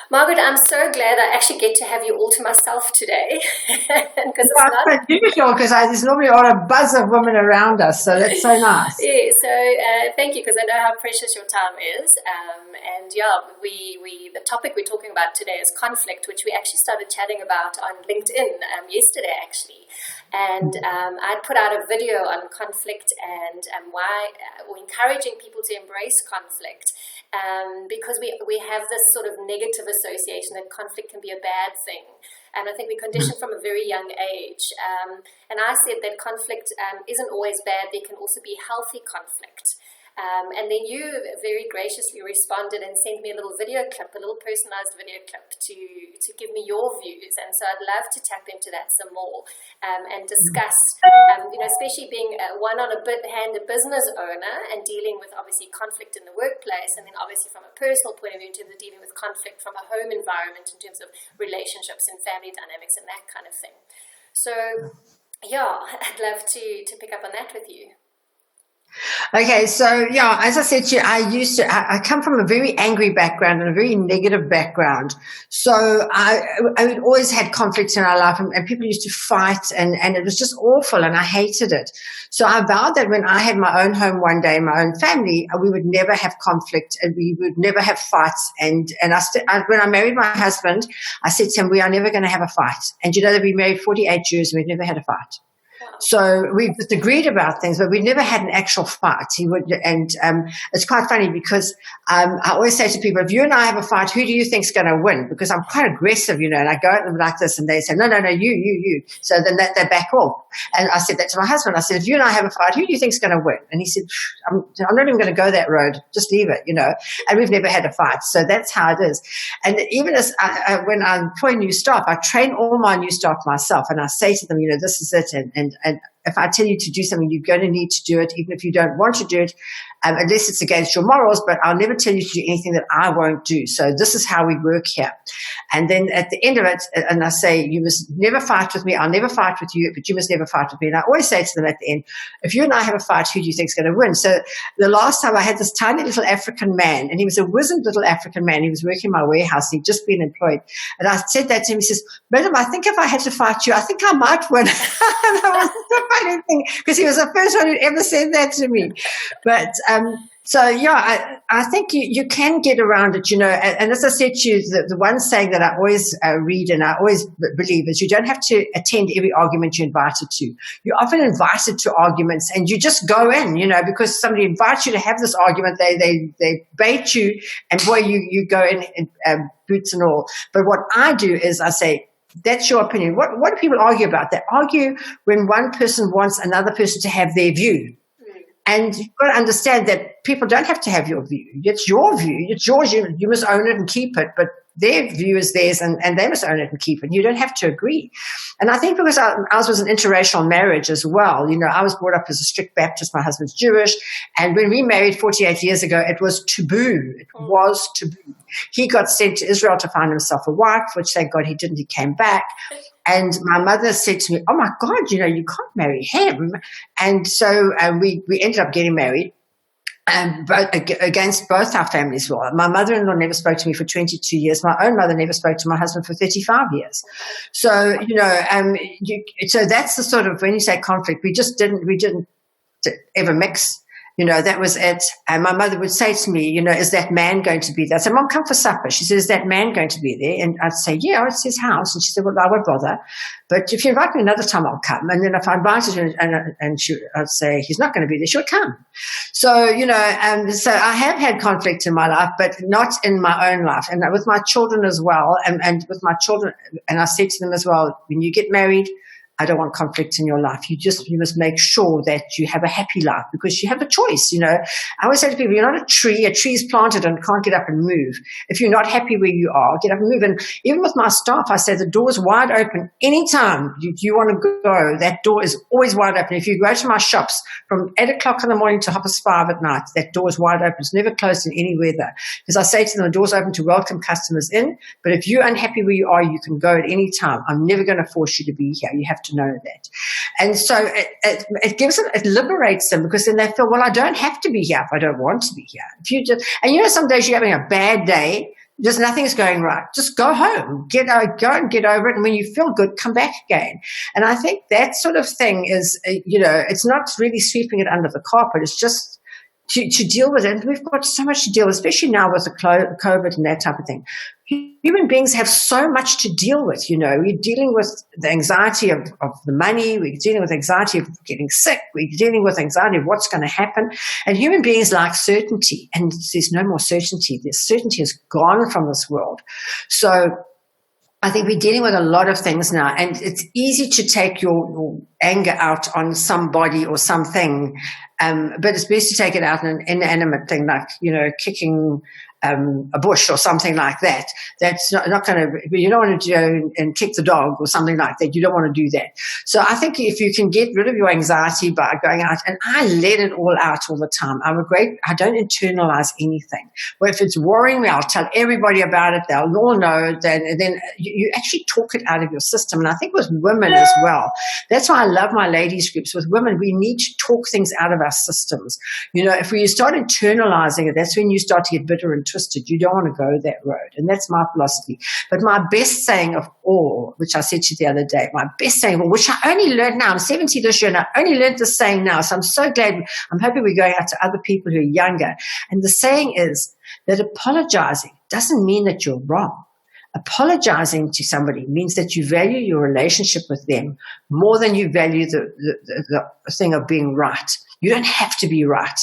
Margaret, I'm so glad I actually get to have you all to myself today because it's That's not. quite unusual because there's normally all a buzz of women around us, so that's so nice. Yeah, so thank you because I know how precious your time is. And yeah, the topic we're talking about today is conflict, which we actually started chatting about on LinkedIn yesterday, actually. And I'd put out a video on conflict and why we're encouraging people to embrace conflict because we have this sort of negative association that conflict can be a bad thing. And I think we're conditioned from a very young age. And I said that conflict isn't always bad. There can also be healthy conflict. And then you very graciously responded and sent me a little video clip, a little personalized video clip to give me your views. And so I'd love to tap into that some more and discuss, especially being one on hand a business owner and dealing with obviously conflict in the workplace, and then obviously from a personal point of view in terms of dealing with conflict from a home environment in terms of relationships and family dynamics and that kind of thing. So yeah, I'd love to pick up on that with you. Okay, so yeah, as I said to you, I come from a very angry background and a very negative background. So I would always had conflicts in our life, and people used to fight, and it was just awful, and I hated it. So I vowed that when I had my own home one day, my own family, we would never have conflict, and we would never have fights. And when I married my husband, I said to him, we are never going to have a fight. And you know that we married 48 years, and we've never had a fight. So we just agreed about things, but we never had an actual fight. He would, and it's quite funny because I always say to people, if you and I have a fight, who do you think's going to win? Because I'm quite aggressive, and I go at them like this, and they say, no, you. So then they back off. And I said that to my husband. I said, if you and I have a fight, who do you think's going to win? And he said, I'm not even going to go that road. Just leave it, And we've never had a fight. So that's how it is. And even as when I employ new staff, I train all my new staff myself, and I say to them, this is it, and if I tell you to do something, you're going to need to do it, even if you don't want to do it, unless it's against your morals, but I'll never tell you to do anything that I won't do. So this is how we work here. And then at the end of it, and I say, you must never fight with me. I'll never fight with you, but you must never fight with me. And I always say to them at the end, if you and I have a fight, who do you think is going to win? So the last time I had this tiny little African man, and he was a wizened little African man. He was working in my warehouse. He'd just been employed. And I said that to him. He says, Madam, I think if I had to fight you, I think I might win. And that was the funny thing, because he was the first one who'd ever said that to me. But so, yeah, I think you can get around it, and as I said to you, the one saying that I always read and I always believe is you don't have to attend every argument you're invited to. You're often invited to arguments and you just go in, because somebody invites you to have this argument, they bait you, and boy, you go in boots and all. But what I do is I say, that's your opinion. What do people argue about? They argue when one person wants another person to have their view. And you've got to understand that people don't have to have your view. It's your view. It's yours. You must own it and keep it. But their view is theirs, and they must own it and keep it. You don't have to agree. And I think because ours was an interracial marriage as well. I was brought up as a strict Baptist. My husband's Jewish. And when we married 48 years ago, it was taboo. It was taboo. He got sent to Israel to find himself a wife, which thank God he didn't. He came back. And my mother said to me, oh, my God, you can't marry him. And so we ended up getting married. Against both our families. Well, my mother-in-law never spoke to me for 22 years. My own mother never spoke to my husband for 35 years. So, so that's the sort of, when you say conflict, we didn't ever mix. That was it. And my mother would say to me, is that man going to be there? I said, Mom, come for supper. She said, is that man going to be there? And I'd say, yeah, it's his house. And she said, well, I won't bother. But if you invite me another time, I'll come. And then if I invited her and I'd say, he's not going to be there, she would come. So, so I have had conflict in my life, but not in my own life. And with my children as well. And with my children, and I said to them as well, when you get married, I don't want conflict in your life. You must make sure that you have a happy life, because you have a choice. I always say to people, you're not a tree. A tree is planted and can't get up and move. If you're not happy where you are, get up and move. And even with my staff, I say the door is wide open anytime you want to go. That door is always wide open. If you go to my shops from 8:00 in the morning to 5:30 at night, that door is wide open. It's never closed in any weather. Because I say to them, the door's open to welcome customers in. But if you're unhappy where you are, you can go at any time. I'm never going to force you to be here. You have to know that. And so it gives them, it liberates them, because then they feel, well, I don't have to be here if I don't want to be here. If you just, and some days you're having a bad day, just nothing's going right. Just go home, go and get over it. And when you feel good, come back again. And I think that sort of thing is, it's not really sweeping it under the carpet. It's just to deal with it. And we've got so much to deal with, especially now with the COVID and that type of thing. Human beings have so much to deal with, We're dealing with the anxiety of the money. We're dealing with anxiety of getting sick. We're dealing with anxiety of what's going to happen. And human beings like certainty, and there's no more certainty. The certainty is gone from this world. So I think we're dealing with a lot of things now, and it's easy to take your anger out on somebody or something, but it's best to take it out on an inanimate thing like, kicking a bush or something like that. That's not going to, you don't want to go and kick the dog or something like that. You don't want to do that. So I think if you can get rid of your anxiety by going out, and I let it all out all the time. I don't internalize anything. Well, if it's worrying me, I'll tell everybody about it. They'll all know that. And then you actually talk it out of your system. And I think with women as well, that's why I love my ladies groups. With women, we need to talk things out of our systems. If we start internalizing it, that's when you start to get bitter and twisted. You don't want to go that road. And that's my philosophy. But my best saying of all, which I said to you the other day, my best saying of all, which I only learned now, I'm 70 this year, and I only learned this saying now. So I'm so glad. I'm hoping we're going out to other people who are younger. And the saying is that apologizing doesn't mean that you're wrong. Apologizing to somebody means that you value your relationship with them more than you value the thing of being right. You don't have to be right.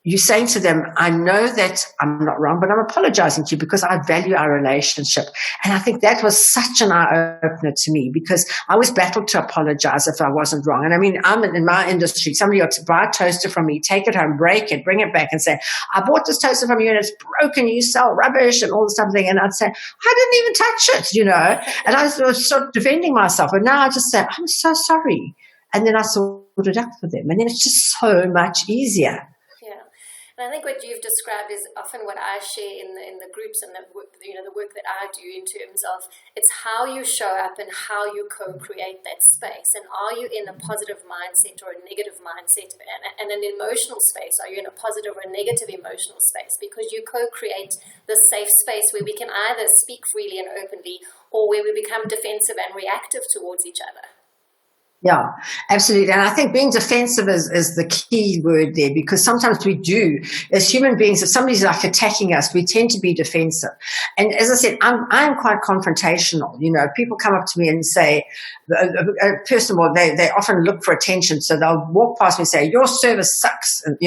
You're saying to them, I know that I'm not wrong, but I'm apologizing to you because I value our relationship. And I think that was such an eye-opener to me, because I always battled to apologize if I wasn't wrong. And I mean, I'm in my industry. Somebody will buy a toaster from me, take it home, break it, bring it back and say, I bought this toaster from you and it's broken. You sell rubbish and all this stuff. And I'd say, I didn't even touch it, And I was sort of defending myself. And now I just say, I'm so sorry. And then I sorted it out for them. And then it's just so much easier. And I think what you've described is often what I share in the groups and the work that I do, in terms of it's how you show up and how you co-create that space. And are you in a positive mindset or a negative mindset, and an emotional space? Are you in a positive or a negative emotional space? Because you co-create the safe space where we can either speak freely and openly, or where we become defensive and reactive towards each other. Yeah, absolutely. And I think being defensive is the key word there, because sometimes we do, as human beings, if somebody's like attacking us, we tend to be defensive. And as I said, I'm quite confrontational. People come up to me and say, first of all, they often look for attention. So they'll walk past me and say, your service sucks. And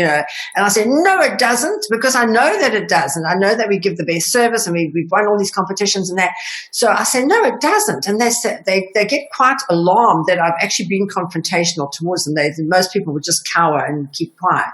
I say, no, it doesn't, because I know that it does. And I know that we give the best service and we've won all these competitions and that. So I say, no, it doesn't. And they get quite alarmed that I've actually been confrontational towards them. Most people would just cower and keep quiet.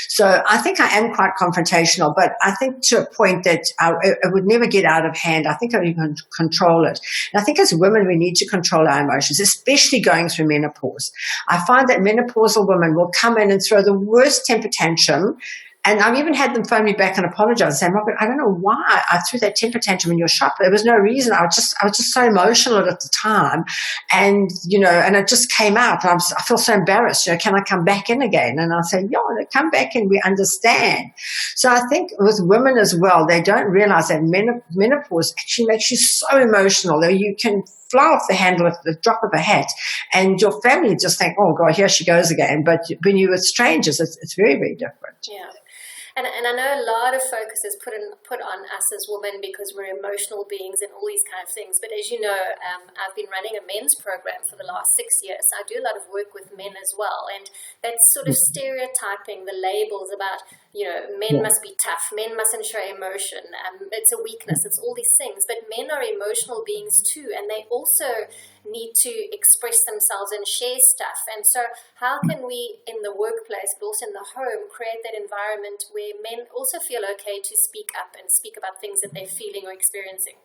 So I think I am quite confrontational, but I think to a point that it would never get out of hand. I think I can control it. And I think as women, we need to control our emotions, especially going through menopause. I find that menopausal women will come in and throw the worst temper tantrum. And I've even had them phone me back and apologize and say, Margaret, I don't know why I threw that temper tantrum in your shop. There was no reason. I was just so emotional at the time. And, and it just came out. I feel so embarrassed. Can I come back in again? And I'll say, yeah, come back in. We understand. So I think with women as well, they don't realize that menopause actually makes you so emotional that you can fly off the handle at the drop of a hat, and your family just think, oh God, here she goes again. But when you're with strangers, it's very, very different. Yeah. And I know a lot of focus is put on us as women because we're emotional beings and all these kind of things. But as you know, I've been running a men's program for the last 6 years. I do a lot of work with men as well. And that's sort of stereotyping the labels about, men must be tough, men mustn't show emotion, it's a weakness, it's all these things. But men are emotional beings too, and they also need to express themselves and share stuff. And so how can we in the workplace, but also in the home, create that environment where men also feel okay to speak up and speak about things that they're feeling or experiencing?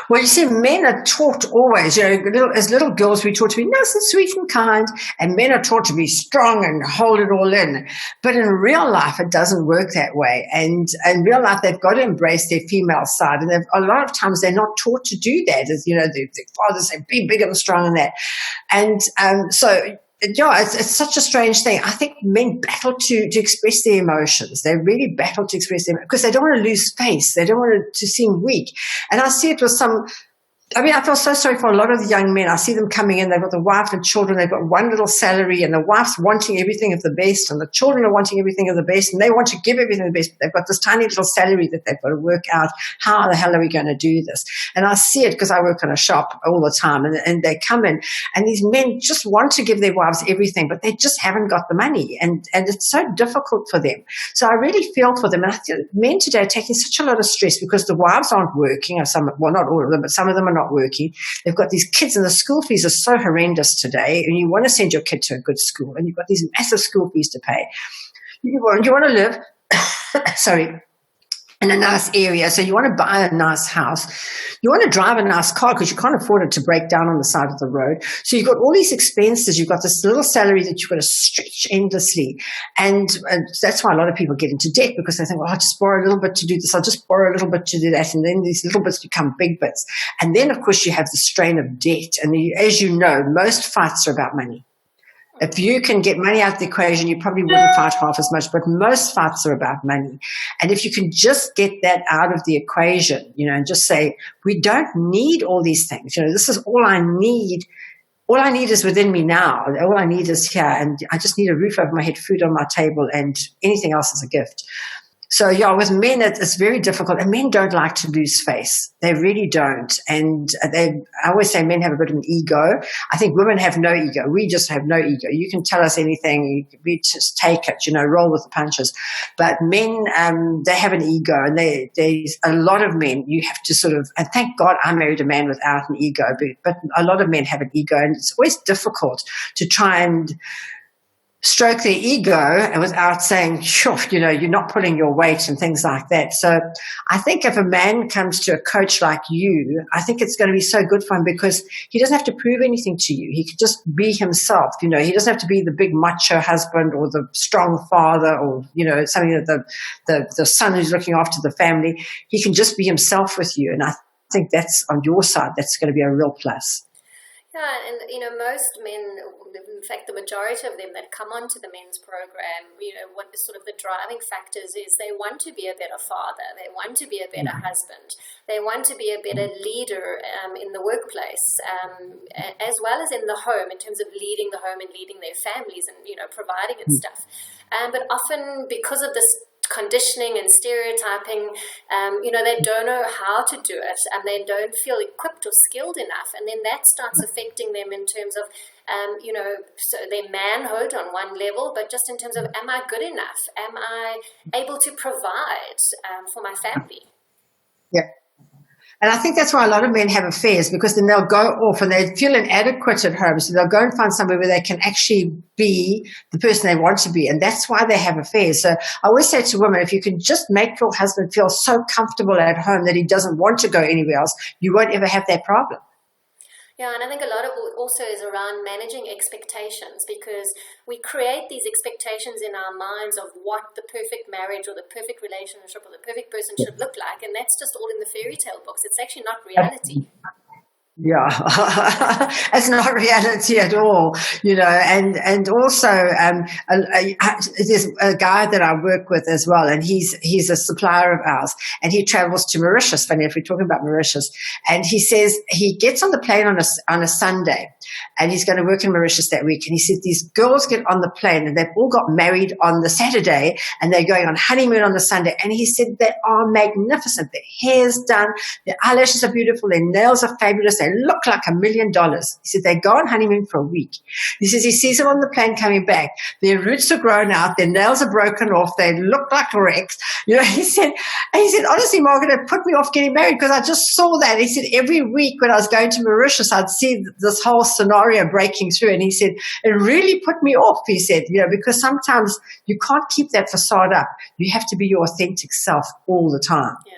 Well, you see, men are taught always, as little girls, we taught to be nice and sweet and kind, and men are taught to be strong and hold it all in. But in real life, it doesn't work that way. And in real life, they've got to embrace their female side. And a lot of times, they're not taught to do that. As their fathers say, be big and strong and that. And so yeah, it's such a strange thing. I think men battle to express their emotions. They really battle to express them because they don't want to lose face. They don't want to seem weak. And I see it with some. I mean, I feel so sorry for a lot of the young men. I see them coming in, they've got the wife and children, they've got one little salary, and the wife's wanting everything of the best, and the children are wanting everything of the best, and they want to give everything of the best. They've got this tiny little salary that they've got to work out. How the hell are we going to do this? And I see it because I work in a shop all the time, and they come in, and these men just want to give their wives everything, but they just haven't got the money, and it's so difficult for them. So I really feel for them, and I think men today are taking such a lot of stress because the wives aren't working, or well, not all of them, but some of them are not working. They've got these kids, and the school fees are so horrendous today, and you want to send your kid to a good school, and you've got these massive school fees to pay. You want to live in a nice area, so you want to buy a nice house. You want to drive a nice car because you can't afford it to break down on the side of the road. So you've got all these expenses. You've got this little salary that you've got to stretch endlessly. And that's why a lot of people get into debt, because they think, well, I'll just borrow a little bit to do this. I'll just borrow a little bit to do that. And then these little bits become big bits. And then, of course, you have the strain of debt. And as you know, most fights are about money. If you can get money out of the equation, you probably wouldn't fight half as much, but most fights are about money. And if you can just get that out of the equation, and just say, we don't need all these things. This is all I need. All I need is within me now. All I need is here. And I just need a roof over my head, food on my table, and anything else is a gift. So, yeah, with men, it's very difficult. And men don't like to lose face. They really don't. And I always say men have a bit of an ego. I think women have no ego. We just have no ego. You can tell us anything. We just take it, roll with the punches. But men, they have an ego. And there's a lot of men, you have to sort of, and thank God I married a man without an ego. But a lot of men have an ego. And it's always difficult to try and stroke their ego and without saying, sure, you're not pulling your weight and things like that. So I think if a man comes to a coach like you, I think it's going to be so good for him because he doesn't have to prove anything to you. He can just be himself. He doesn't have to be the big macho husband or the strong father or, something that the son who's looking after the family. He can just be himself with you. And I think that's on your side, that's going to be a real plus. Yeah, and most men, in fact, the majority of them that come onto the men's program, what is sort of the driving factors is they want to be a better father, they want to be a better husband, they want to be a better leader in the workplace, as well as in the home, in terms of leading the home and leading their families and providing and stuff. But often because of this conditioning and stereotyping, they don't know how to do it and they don't feel equipped or skilled enough, and then that starts affecting them in terms of so their manhood on one level, but just in terms of, am I good enough? Am I able to provide for my family? Yeah. And I think that's why a lot of men have affairs, because then they'll go off and they feel inadequate at home. So they'll go and find somewhere where they can actually be the person they want to be. And that's why they have affairs. So I always say to women, if you can just make your husband feel so comfortable at home that he doesn't want to go anywhere else, you won't ever have that problem. Yeah, and I think a lot of it also is around managing expectations, because we create these expectations in our minds of what the perfect marriage or the perfect relationship or the perfect person should look like, and that's just all in the fairy tale books. It's actually not reality. Yeah, it's not reality at all, and also there's a guy that I work with as well, and he's a supplier of ours, and he travels to Mauritius. Funny if we're talking about Mauritius, and he says he gets on the plane on a Sunday, and he's going to work in Mauritius that week, and he said these girls get on the plane and they've all got married on the Saturday and they're going on honeymoon on the Sunday, and he said they are magnificent. Their hair's done, their eyelashes are beautiful, their nails are fabulous, they look like $1 million. He said they go on honeymoon for a week. He says he sees them on the plane coming back. Their roots are grown out. Their nails are broken off. They look like wrecks. He said, honestly, Margaret, it put me off getting married because I just saw that. He said every week when I was going to Mauritius, I'd see this whole scenario breaking through. And he said, it really put me off, he said, because sometimes you can't keep that facade up. You have to be your authentic self all the time. Yeah.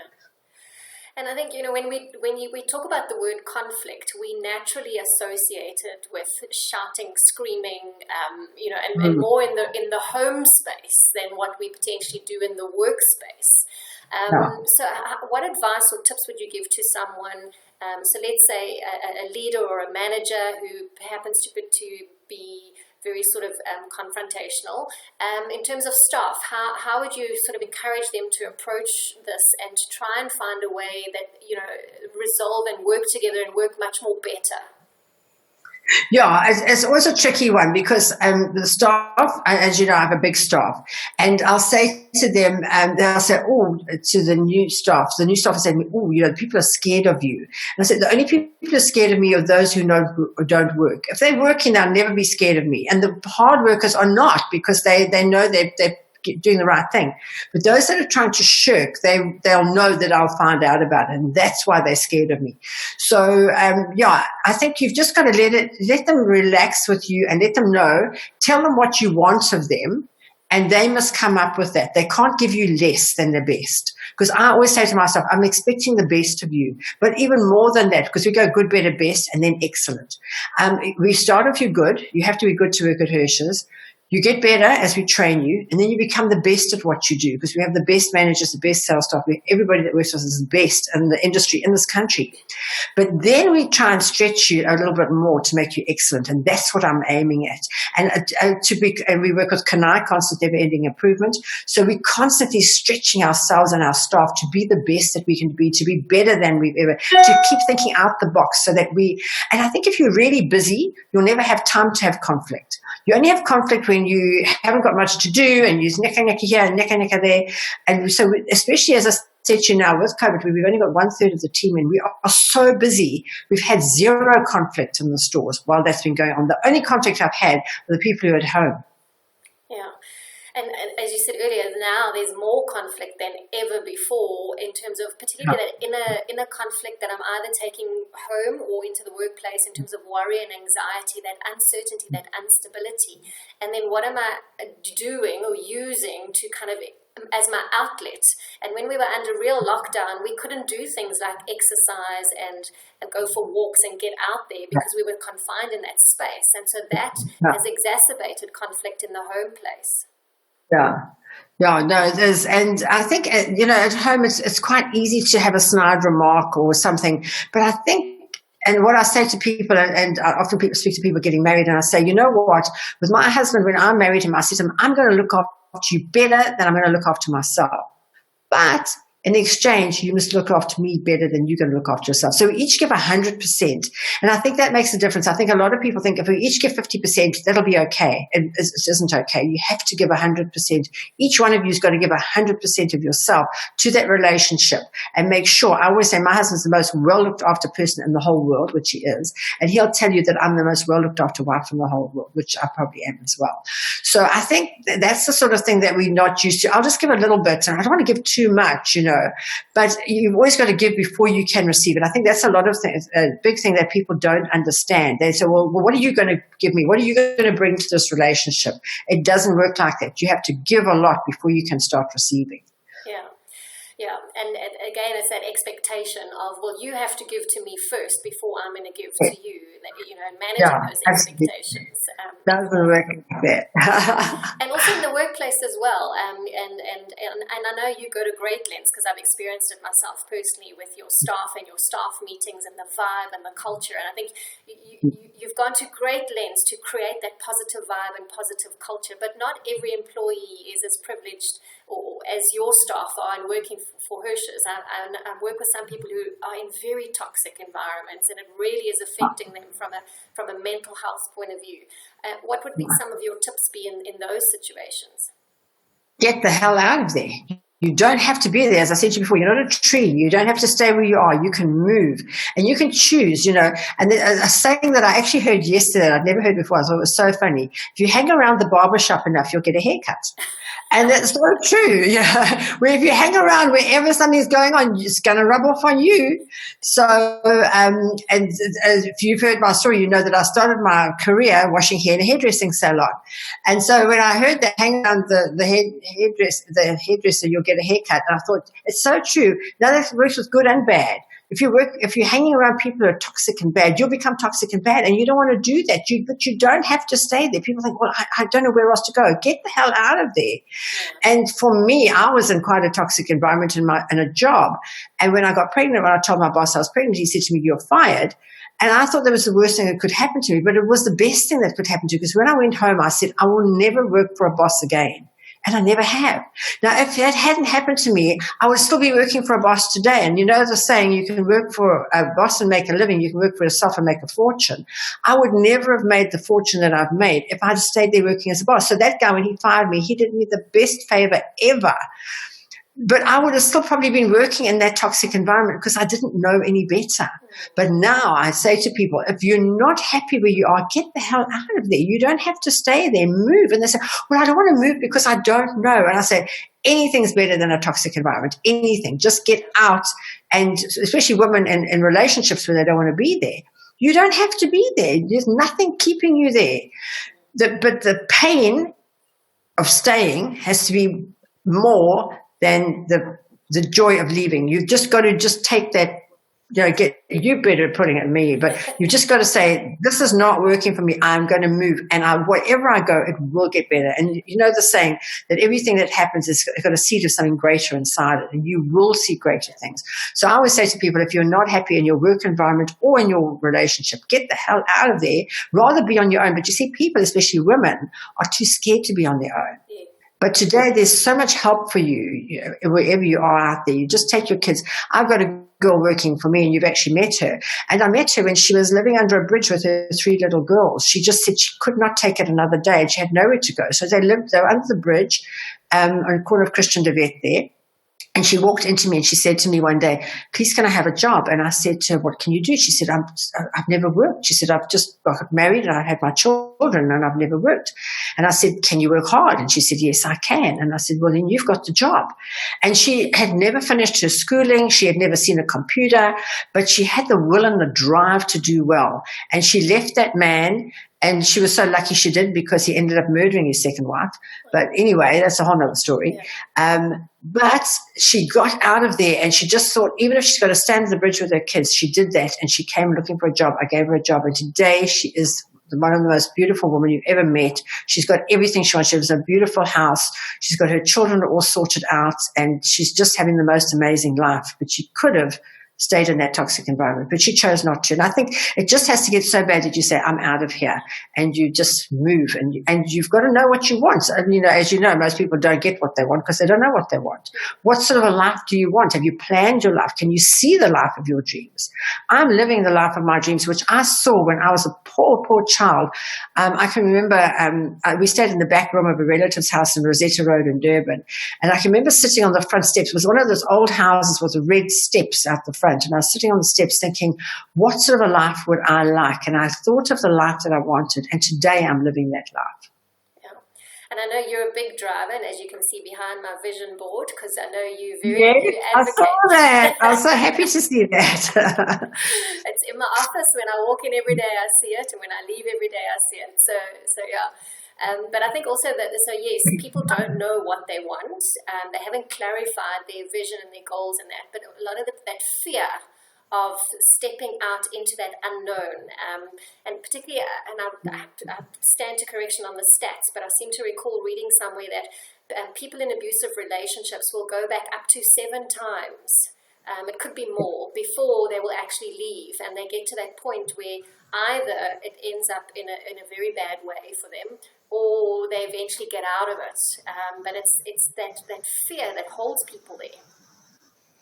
And I think, when we talk about the word conflict, we naturally associate it with shouting, screaming, and more in the home space than what we potentially do in the workspace. So what advice or tips would you give to someone, so let's say a leader or a manager who happens to be very sort of confrontational. In terms of staff, how would you sort of encourage them to approach this and to try and find a way that, you know, resolve and work together and work much more better? Yeah, it's always a tricky one because the staff, as you know, I have a big staff, and I'll say to them, they'll say, oh, to the new staff will say to me, oh, you know, people are scared of you. And I said, the only people who are scared of me are those who don't work. If they're working, they'll never be scared of me. And the hard workers are not, because they know they're doing the right thing. But those that are trying to shirk, they'll know that I'll find out about it, and that's why they're scared of me. So yeah, I think you've just got to let them relax with you and let them know, tell them what you want of them, and they must come up with that. They can't give you less than the best, because I always say to myself, I'm expecting the best of you, but even more than that, because we go good, better, best, and then excellent. We start with you good. You have to be good to work at Hirsch's. You get better as we train you, and then you become the best at what you do, because we have the best managers, the best sales staff. Everybody that works with us is the best in the industry in this country. But then we try and stretch you a little bit more to make you excellent, and that's what I'm aiming at. And we work with Quinsee, constant never-ending improvement. So we're constantly stretching ourselves and our staff to be the best that we can be, to be better than we've ever, to keep thinking out the box, so that and I think if you're really busy, you'll never have time to have conflict. You only have conflict when you haven't got much to do and you're necka here and necka there. And so, especially as I said to you now with COVID, we've only got 1/3 of the team and we are so busy. We've had zero conflict in the stores while that's been going on. The only conflict I've had are the people who are at home. Yeah. And as you said earlier, now there's more conflict than ever before, in terms of particularly that inner conflict that I'm either taking home or into the workplace, in terms of worry and anxiety, that uncertainty, that instability. And then what am I doing or using to kind of as my outlet? And when we were under real lockdown, we couldn't do things like exercise and go for walks and get out there because we were confined in that space. And so that has exacerbated conflict in the home place. Yeah, no, there's, and I think, you know, at home it's quite easy to have a snide remark or something, but I think, and what I say to people, and I often speak to people getting married, and I say, you know what, with my husband, when I married him, I said to him, I'm going to look after you better than I'm going to look after myself. But in exchange, you must look after me better than you're going to look after yourself. So we each give 100%. And I think that makes a difference. I think a lot of people think if we each give 50%, that'll be okay. It isn't okay. You have to give 100%. Each one of you's got to give 100% of yourself to that relationship and make sure. I always say my husband's the most well looked after person in the whole world, which he is. And he'll tell you that I'm the most well looked after wife in the whole world, which I probably am as well. So I think that's the sort of thing that we're not used to. I'll just give a little bit, and I don't want to give too much, you know. But you've always got to give before you can receive. And I think that's a lot of things, a big thing that people don't understand. They say, well, what are you going to give me? What are you going to bring to this relationship? It doesn't work like that. You have to give a lot before you can start receiving. Yeah, and again, it's that expectation of, well, you have to give to me first before I'm going to give to you. You know, managing those expectations doesn't work like that. And also in the workplace as well. And I know you go to great lengths, because I've experienced it myself personally with your staff and your staff meetings and the vibe and the culture. And I think you've gone to great lengths to create that positive vibe and positive culture. But not every employee is as privileged or as your staff are in working for Hirsch's. I work with some people who are in very toxic environments, and it really is affecting them from a mental health point of view. What would be some of your tips be in those situations? Get the hell out of there. You don't have to be there. As I said to you before, you're not a tree. You don't have to stay where you are. You can move and you can choose, you know. And a saying that I actually heard yesterday that I'd never heard before, I thought it was so funny. If you hang around the barbershop enough, you'll get a haircut. And that's not true. Yeah. Where if you hang around wherever something's going on, it's going to rub off on you. So, and if you've heard my story, you know that I started my career washing hair in a hairdressing salon. And so when I heard that hang around the hairdresser, you'll get a haircut. And I thought, it's so true. Now that works with good and bad. if you're hanging around people who are toxic and bad, you'll become toxic and bad, and you don't want to do that. But you don't have to stay there. People think, well, I don't know where else to go. Get the hell out of there. And for me, I was in quite a toxic environment in a job. And when I got pregnant, when I told my boss I was pregnant, he said to me, "You're fired." And I thought that was the worst thing that could happen to me, but it was the best thing that could happen to me, because when I went home, I said, I will never work for a boss again. And I never have. Now, if that hadn't happened to me, I would still be working for a boss today. And you know the saying, you can work for a boss and make a living, you can work for yourself and make a fortune. I would never have made the fortune that I've made if I'd stayed there working as a boss. So that guy, when he fired me, he did me the best favor ever. But I would have still probably been working in that toxic environment because I didn't know any better. But now I say to people, if you're not happy where you are, get the hell out of there. You don't have to stay there. Move. And they say, well, I don't want to move because I don't know. And I say, anything's better than a toxic environment. Anything. Just get out. And especially women in relationships where they don't want to be there. You don't have to be there. There's nothing keeping you there. But the pain of staying has to be more than the joy of leaving. You've just got to just take that, you better at putting it in me, but you've just got to say, this is not working for me. I'm going to move. And wherever I go, it will get better. And you know the saying that everything that happens has got a seed of something greater inside it, and you will see greater things. So I always say to people, if you're not happy in your work environment or in your relationship, get the hell out of there. Rather be on your own. But you see, people, especially women, are too scared to be on their own. But today there's so much help for you, wherever you are out there. You just take your kids. I've got a girl working for me, and you've actually met her. And I met her when she was living under a bridge with her 3 little girls. She just said she could not take it another day, and she had nowhere to go. So they were under the bridge on the corner of Christian de Wet there. And she walked into me and she said to me one day, please, can I have a job? And I said to her, what can you do? She said, I've never worked. She said, I've just got married and I had my children and I've never worked. And I said, can you work hard? And she said, yes, I can. And I said, well, then you've got the job. And she had never finished her schooling. She had never seen a computer, but she had the will and the drive to do well. And she left that man. And she was so lucky she did, because he ended up murdering his second wife. But anyway, that's a whole other story. Yeah. But she got out of there, and she just thought, even if she's got to stand at the bridge with her kids, she did that. And she came looking for a job. I gave her a job. And today she is one of the most beautiful women you've ever met. She's got everything she wants. She has a beautiful house. She's got her children all sorted out. And she's just having the most amazing life. But she could have stayed in that toxic environment, but she chose not to. And I think it just has to get so bad that you say, I'm out of here, and you just move, and you've got to know what you want. And, as you know, most people don't get what they want because they don't know what they want. What sort of a life do you want? Have you planned your life? Can you see the life of your dreams? I'm living the life of my dreams, which I saw when I was a poor child. I can remember we stayed in the back room of a relative's house in Rosetta Road in Durban, and I can remember sitting on the front steps. It was one of those old houses with the red steps out the front. And I was sitting on the steps thinking, what sort of a life would I like? And I thought of the life that I wanted. And today I'm living that life. Yeah. And I know you're a big driver, and as you can see behind my vision board, because I know you very advocate. I saw that. I was so happy to see that. It's in my office. When I walk in every day, I see it. And when I leave every day, I see it. So yeah. But I think also that, so yes, people don't know what they want. They haven't clarified their vision and their goals and that. But a lot of that fear of stepping out into that unknown, and particularly, and I stand to correction on the stats, but I seem to recall reading somewhere that people in abusive relationships will go back up to 7 times. It could be more before they will actually leave, and they get to that point where either it ends up in a very bad way for them, or they eventually get out of it. But it's that fear that holds people there.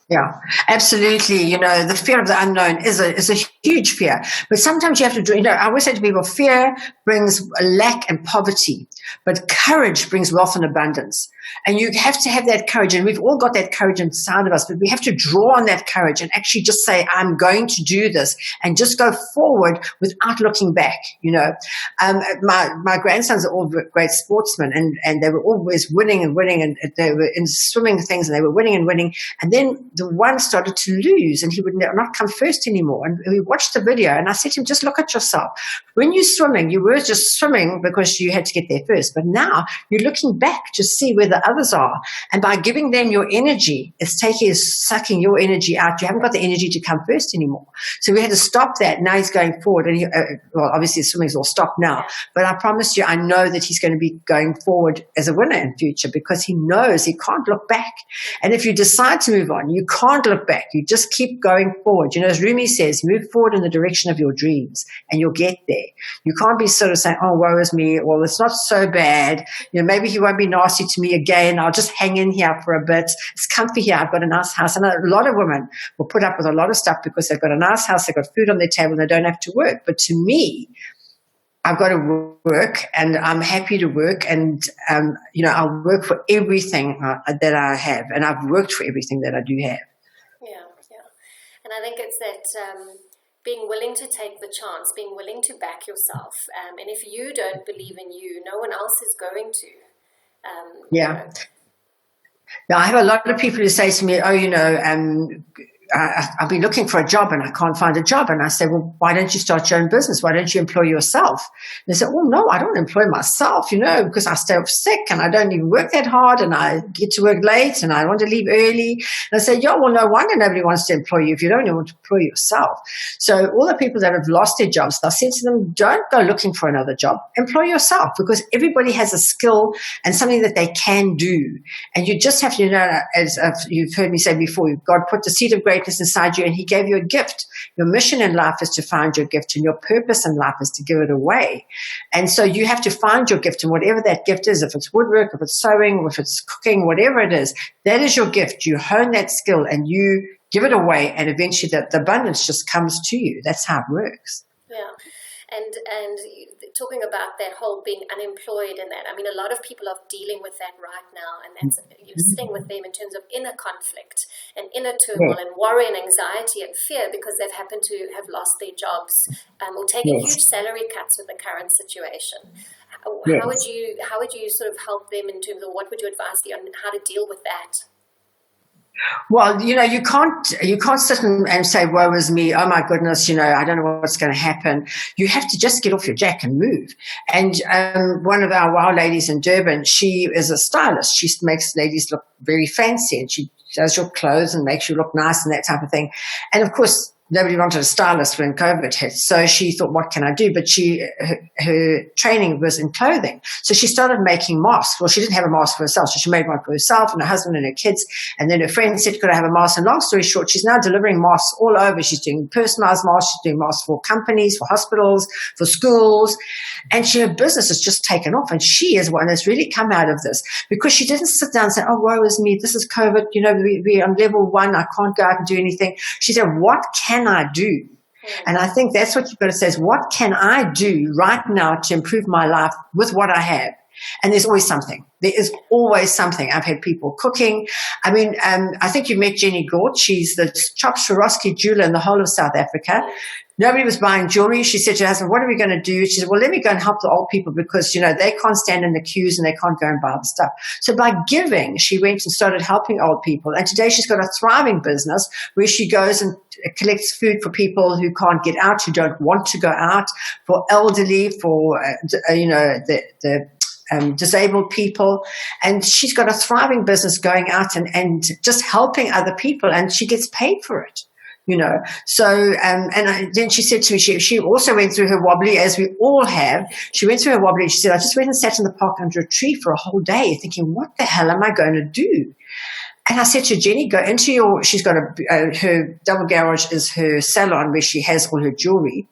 Yeah, absolutely. The fear of the unknown is a huge fear. But sometimes you have to do, I always say to people, fear brings lack and poverty, but courage brings wealth and abundance. And you have to have that courage. And we've all got that courage inside of us, but we have to draw on that courage and actually just say, I'm going to do this, and just go forward without looking back. My grandsons are all great sportsmen, and they were always winning and winning, and they were in swimming things, and they were winning and winning. And then the one started to lose and he would not come first anymore. And we watched the video and I said to him, just look at yourself. When you're swimming, you were just swimming because you had to get there first. But now you're looking back to see where the others are. And by giving them your energy, it's sucking your energy out. You haven't got the energy to come first anymore. So we had to stop that. Now he's going forward. And well, obviously swimming's all stopped now. But I promise you, I know that he's going to be going forward as a winner in future because he knows he can't look back. And if you decide to move on, you can't look back. You just keep going forward. You know, as Rumi says, move forward in the direction of your dreams and you'll get there. You can't be sort of saying, oh, woe is me. Well, it's not so bad. You know, maybe he won't be nasty to me again. I'll just hang in here for a bit. It's comfy here. I've got a nice house. And a lot of women will put up with a lot of stuff because they've got a nice house. They've got food on their table. And they don't have to work. But to me, I've got to work and I'm happy to work and, you know, I'll work for everything that I have and I've worked for everything that I do have. Yeah. And I think it's that being willing to take the chance, being willing to back yourself. And if you don't believe in you, no one else is going to. Yeah. You know. Now, I have a lot of people who say to me, oh, you know, I've been looking for a job and I can't find a job. And I say, well, why don't you start your own business? Why don't you employ yourself? And they say, oh, no, I don't employ myself, you know, because I stay off sick and I don't even work that hard and I get to work late and I want to leave early. And I say, yeah, well, no wonder nobody wants to employ you if you don't even want to employ yourself. So all the people that have lost their jobs, I said to them, don't go looking for another job. Employ yourself because everybody has a skill and something that they can do. And you just have to, you know, as you've heard me say before, God put the seed of greatness inside you and he gave you a gift. Your mission in life is to find your gift and your purpose in life is to give it away. And so you have to find your gift and whatever that gift is, if it's woodwork, if it's sewing, or if it's cooking, whatever it is, that is your gift. You hone that skill and you give it away and eventually the abundance just comes to you. That's how it works. Yeah. And talking about that whole being unemployed and that, I mean, a lot of people are dealing with that right now, and that's you're sitting with them in terms of inner conflict and inner turmoil and worry and anxiety and fear because they've happened to have lost their jobs or taken huge salary cuts with the current situation. How would you sort of help them in terms of what would you advise them on how to deal with that? Well, you know, you can't sit and say, woe is me, oh my goodness, you know, I don't know what's going to happen. You have to just get off your jack and move. And one of our wow ladies in Durban, she is a stylist. She makes ladies look very fancy and she does your clothes and makes you look nice and that type of thing. And of course, nobody wanted a stylist when COVID hit. So she thought, what can I do? But her training was in clothing. So she started making masks. Well, she didn't have a mask for herself. So she made one for herself and her husband and her kids. And then her friend said, could I have a mask? And long story short, she's now delivering masks all over. She's doing personalized masks. She's doing masks for companies, for hospitals, for schools. And her business has just taken off. And she is one that's really come out of this because she didn't sit down and say, oh, woe is me. This is COVID. You know, we're on level 1. I can't go out and do anything. She said, what can I do? And I think that's what you've got to say is, what can I do right now to improve my life with what I have? And there's always something. There is always something. I've had people cooking. I mean, I think you met Jenny Gort. She's the top Swarovski jeweler in the whole of South Africa. Nobody was buying jewelry. She said to her husband, what are we going to do? She said, well, let me go and help the old people because, you know, they can't stand in the queues and they can't go and buy the stuff. So by giving, she went and started helping old people. And today she's got a thriving business where she goes and collects food for people who can't get out, who don't want to go out, for elderly, for, you know, the disabled people. And she's got a thriving business going out and just helping other people. And she gets paid for it. You know, so, then she said to me, she also went through her wobbly, as we all have. She went through her wobbly. She said, I just went and sat in the park under a tree for a whole day thinking, what the hell am I going to do? And I said to Jenny, go into she's got her double garage is her salon where she has all her jewelry.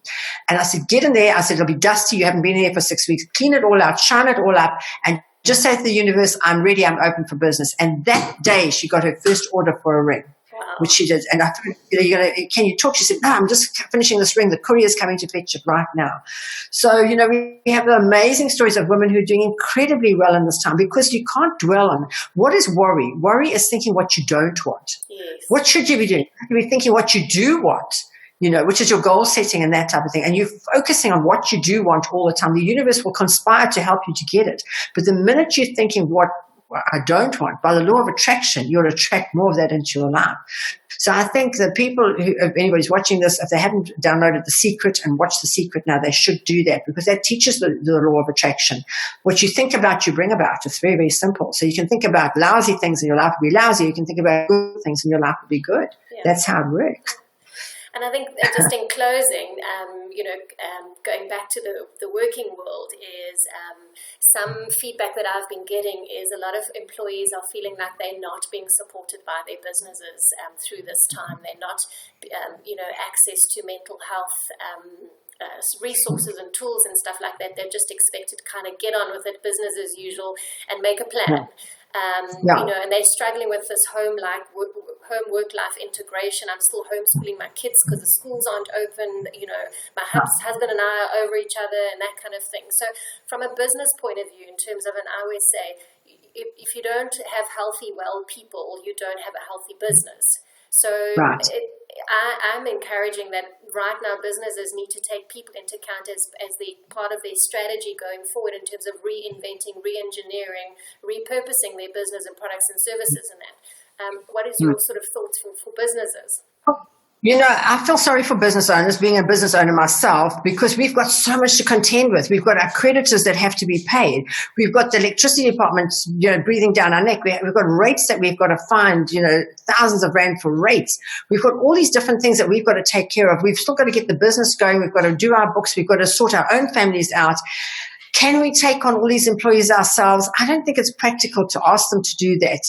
And I said, get in there. I said, it'll be dusty. You haven't been in there for 6 weeks. Clean it all out, shine it all up, and just say to the universe, I'm ready. I'm open for business. And that day she got her first order for a ring. Which she did. And I thought, can you talk? She said, no, I'm just finishing this ring. The courier's coming to fetch it right now. So, you know, we have amazing stories of women who are doing incredibly well in this time because you can't dwell on what is worry. Worry is thinking what you don't want. Yes. What should you be doing? You be thinking what you do want, you know, which is your goal setting and that type of thing. And you're focusing on what you do want all the time. The universe will conspire to help you to get it. But the minute you're thinking what I don't want, by the law of attraction, you'll attract more of that into your life. So I think that people who, if anybody's watching this, if they haven't downloaded The Secret and watched The Secret now, they should do that, because that teaches the law of attraction. What you think about, you bring about. It's very, very simple. So you can think about lousy things in your life will be lousy. You can think about good things in your life will be good. Yeah. That's how it works. And I think just in closing, going back to the working world is some feedback that I've been getting is a lot of employees are feeling like they're not being supported by their businesses through this time. They're not, access to mental health resources and tools and stuff like that. They're just expected to kind of get on with it, business as usual, and make a plan. And they're struggling with this home work life integration. I'm still homeschooling my kids because the schools aren't open. My husband and I are over each other and that kind of thing. So from a business point of view, in terms of, and I always say, if you don't have healthy, well people, you don't have a healthy business. So I'm encouraging that right now businesses need to take people into account as the part of their strategy going forward in terms of reinventing, re-engineering, repurposing their business and products and services and that. What is your sort of thoughts for businesses? I feel sorry for business owners, being a business owner myself, because we've got so much to contend with. We've got our creditors that have to be paid. We've got the electricity department, breathing down our neck. We've got rates that we've got to find, thousands of rand for rates. We've got all these different things that we've got to take care of. We've still got to get the business going. We've got to do our books. We've got to sort our own families out. Can we take on all these employees ourselves? I don't think it's practical to ask them to do that.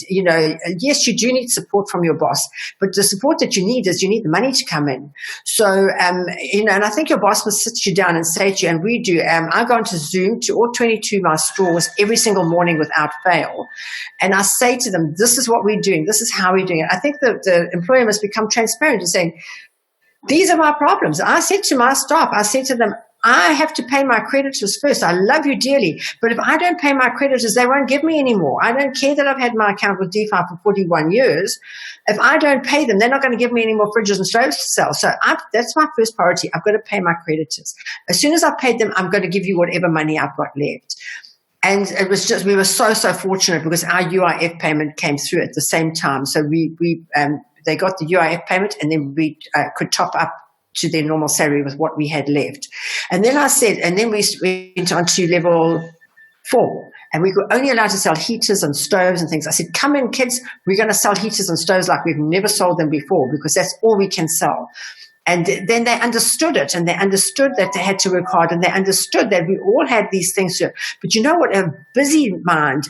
Yes, you do need support from your boss, but the support that you need is you need the money to come in. So, and I think your boss must sit you down and say to you, and we do, I go onto Zoom to all 22 of my stores every single morning without fail. And I say to them, this is what we're doing. This is how we're doing it. I think that the employer must become transparent and saying, these are my problems. I said to my staff, I said to them, I have to pay my creditors first. I love you dearly, but if I don't pay my creditors, they won't give me any more. I don't care that I've had my account with DeFi for 41 years. If I don't pay them, they're not going to give me any more fridges and stoves to sell. So that's my first priority. I've got to pay my creditors. As soon as I've paid them, I'm going to give you whatever money I've got left. And it was just, we were so fortunate because our UIF payment came through at the same time. So they got the UIF payment, and then we could top up to their normal salary with what we had left. And then I said, and then we went on to level 4, and we were only allowed to sell heaters and stoves and things. I said, come in, kids, we're going to sell heaters and stoves like we've never sold them before, because that's all we can sell. And then they understood it, and they understood that they had to work hard, and they understood that we all had these things to, but you know what, a busy mind,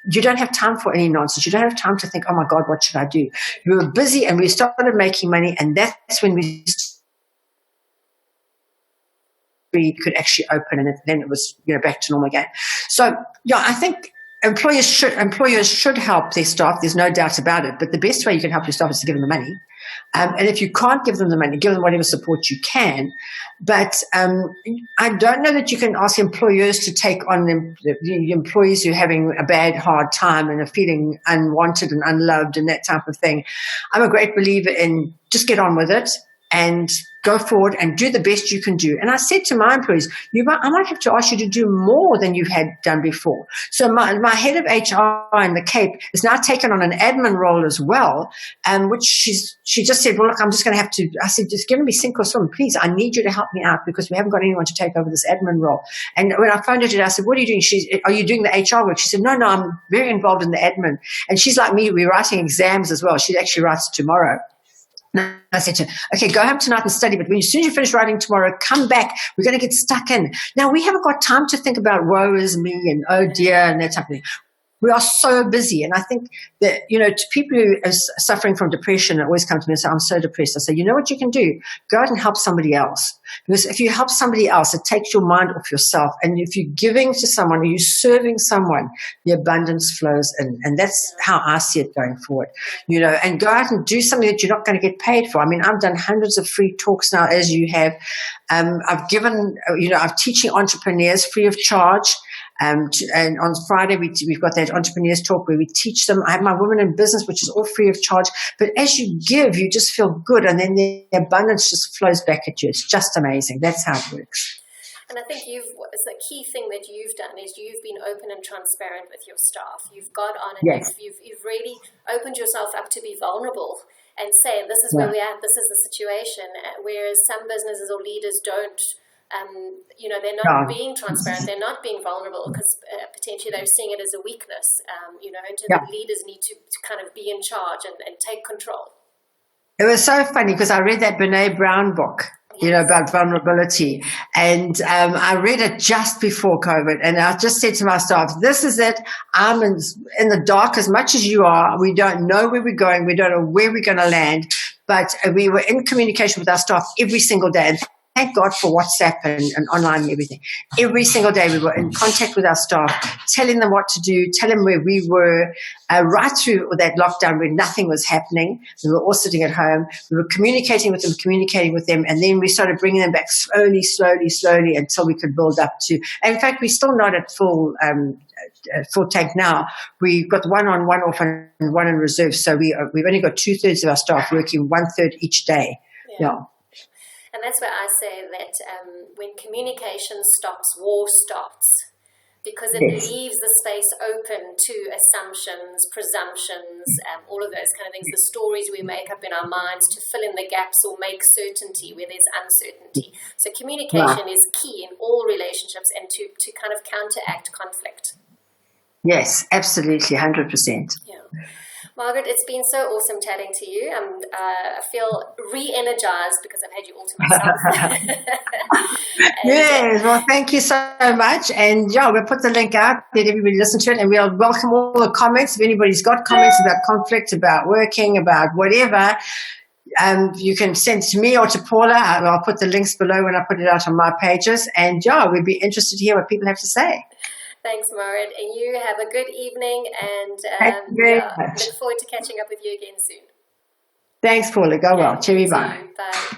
you don't have time for any nonsense. You don't have time to think, oh my God, what should I do? We were busy, and we started making money, and that's when we could actually open, and then it was back to normal again. So I think employers should help their staff. There's no doubt about it. But the best way you can help your staff is to give them the money. And if you can't give them the money, give them whatever support you can. But I don't know that you can ask employers to take on the employees who are having a bad, hard time and are feeling unwanted and unloved and that type of thing. I'm a great believer in just get on with it and go forward and do the best you can do. And I said to my employees, I might have to ask you to do more than you've had done before. So my head of HR in the Cape is now taken on an admin role as well, which she just said, well, look, I'm just going to have to, I said, just give me sink or swim, please. I need you to help me out because we haven't got anyone to take over this admin role. And when I phoned her today, I said, what are you doing? Are you doing the HR work? She said, no, I'm very involved in the admin. And she's like me, we're writing exams as well. She actually writes tomorrow. And I said to her, okay, go home tonight and study, but as soon as you finish writing tomorrow, come back. We're going to get stuck in. Now, we haven't got time to think about woe is me and oh dear and that type of thing. We are so busy. And I think that, to people who are suffering from depression, it always comes to me and say, I'm so depressed. I say, you know what you can do? Go out and help somebody else. Because if you help somebody else, it takes your mind off yourself. And if you're giving to someone or you're serving someone, the abundance flows in. And that's how I see it going forward. And go out and do something that you're not going to get paid for. I mean, I've done hundreds of free talks now, as you have. I've given, I'm teaching entrepreneurs free of charge. And on Friday, we've got that entrepreneurs talk where we teach them. I have my women in business, which is all free of charge. But as you give, you just feel good. And then the abundance just flows back at you. It's just amazing. That's how it works. And I think the key thing that you've done is you've been open and transparent with your staff. You've got on and Yes. you've really opened yourself up to be vulnerable and say, this is where we're at, this is the situation. Whereas some businesses or leaders don't, they're not being transparent, they're not being vulnerable because potentially they're seeing it as a weakness, and the leaders need to kind of be in charge and take control. It was so funny because I read that Brene Brown book, about vulnerability. And I read it just before COVID. And I just said to my staff, this is it. I'm in the dark as much as you are. We don't know where we're going. We don't know where we're going to land. But we were in communication with our staff every single day. And thank God for WhatsApp and online and everything. Every single day we were in contact with our staff, telling them what to do, telling them where we were, right through that lockdown where nothing was happening. We were all sitting at home. We were communicating with them, and then we started bringing them back slowly until we could build up to. And in fact, we're still not at full tank now. We've got one on, one off, and one in reserve. So we've only got 2/3 of our staff working 1/3 each day. Yeah. And that's where I say that when communication stops, war starts, because it leaves the space open to assumptions, presumptions, all of those kind of things, the stories we make up in our minds to fill in the gaps or make certainty where there's uncertainty. So communication is key in all relationships and to kind of counteract conflict. Yes, absolutely, 100%. Yeah. Margaret, it's been so awesome chatting to you. I feel re-energized because I've had you all to myself. Yes, well, thank you so much. And we'll put the link out, let everybody listen to it, and we'll welcome all the comments. If anybody's got comments about conflict, about working, about whatever, you can send to me or to Paula. I'll put the links below when I put it out on my pages. And we'd be interested to hear what people have to say. Thanks, Margaret. And you have a good evening, and look forward to catching up with you again soon. Thanks, Paula. Go well. Cheery, bye. Bye.